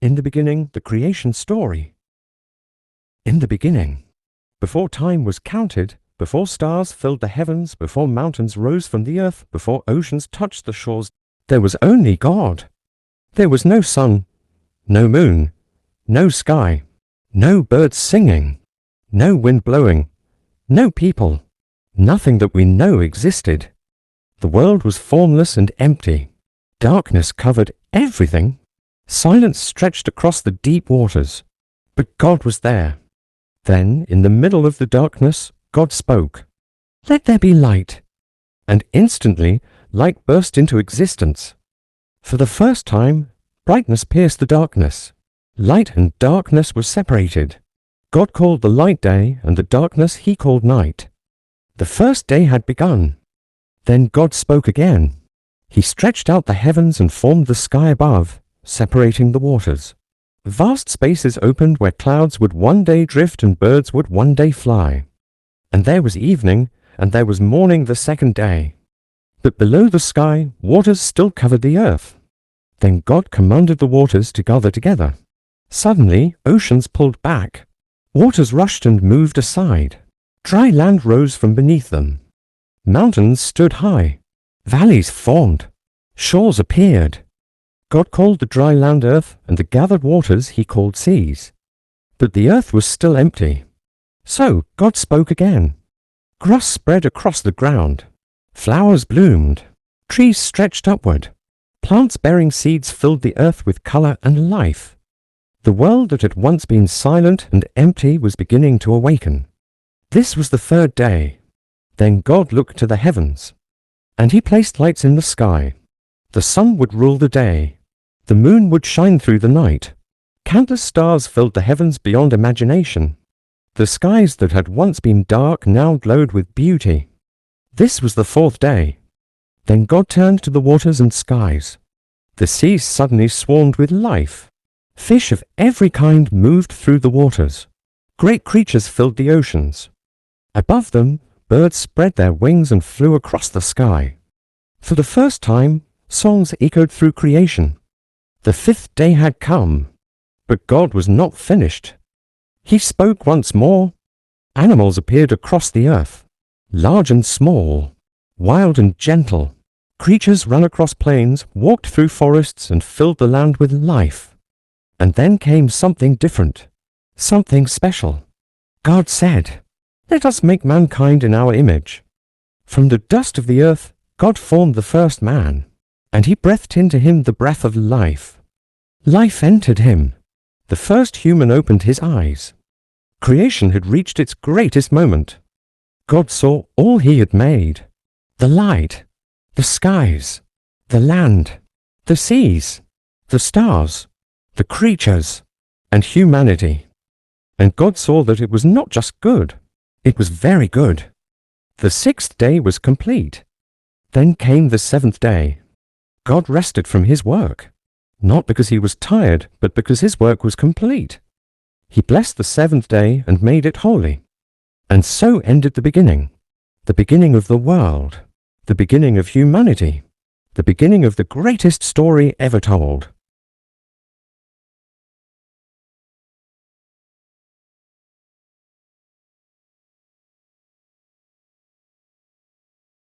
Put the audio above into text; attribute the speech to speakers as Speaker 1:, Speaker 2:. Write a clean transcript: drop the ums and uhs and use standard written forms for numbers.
Speaker 1: In the beginning, the creation story. In the beginning, before time was counted, before stars filled the heavens, before mountains rose from the earth, before oceans touched the shores, there was only God. There was no sun, no moon, no sky, no birds singing, no wind blowing, no people, nothing that we know existed. The world was formless and empty. Darkness covered everything. Silence stretched across the deep waters. But God was there. Then, in the middle of the darkness, God spoke, "Let there be light." And instantly, light burst into existence. For the first time, brightness pierced the darkness. Light and darkness were separated. God called the light day, and the darkness he called night. The first day had begun. Then God spoke again. He stretched out the heavens and formed the sky above, separating the waters. Vast spaces opened where clouds would one day drift and birds would one day fly. And there was evening, and there was morning the second day. But below the sky, waters still covered the earth. Then God commanded the waters to gather together. Suddenly, oceans pulled back. Waters rushed and moved aside. Dry land rose from beneath them. Mountains stood high. Valleys formed. Shores appeared. God called the dry land earth, and the gathered waters he called seas. But the earth was still empty. So God spoke again. Grass spread across the ground. Flowers bloomed. Trees stretched upward. Plants bearing seeds filled the earth with color and life. The world that had once been silent and empty was beginning to awaken. This was the third day. Then God looked to the heavens, and he placed lights in the sky. The sun would rule the day. The moon would shine through the night. Countless stars filled the heavens beyond imagination. The skies that had once been dark now glowed with beauty. This was the fourth day. Then God turned to the waters and skies. The seas suddenly swarmed with life. Fish of every kind moved through the waters. Great creatures filled the oceans. Above them, birds spread their wings and flew across the sky. For the first time, songs echoed through creation. The fifth day had come, but God was not finished. He spoke once more. Animals appeared across the earth, large and small, wild and gentle. Creatures ran across plains, walked through forests, and filled the land with life. And then came something different, something special. God said, "Let us make mankind in our image." From the dust of the earth, God formed the first man, and he breathed into him the breath of life. Life entered him. The first human opened his eyes. Creation had reached its greatest moment. God saw all he had made: the light, the skies, the land, the seas, the stars, the creatures, and humanity. And God saw that it was not just good, it was very good. The sixth day was complete. Then came the seventh day. God rested from his work, not because he was tired, but because his work was complete. He blessed the seventh day and made it holy. And so ended the beginning of the world, the beginning of humanity, the beginning of the greatest story ever told.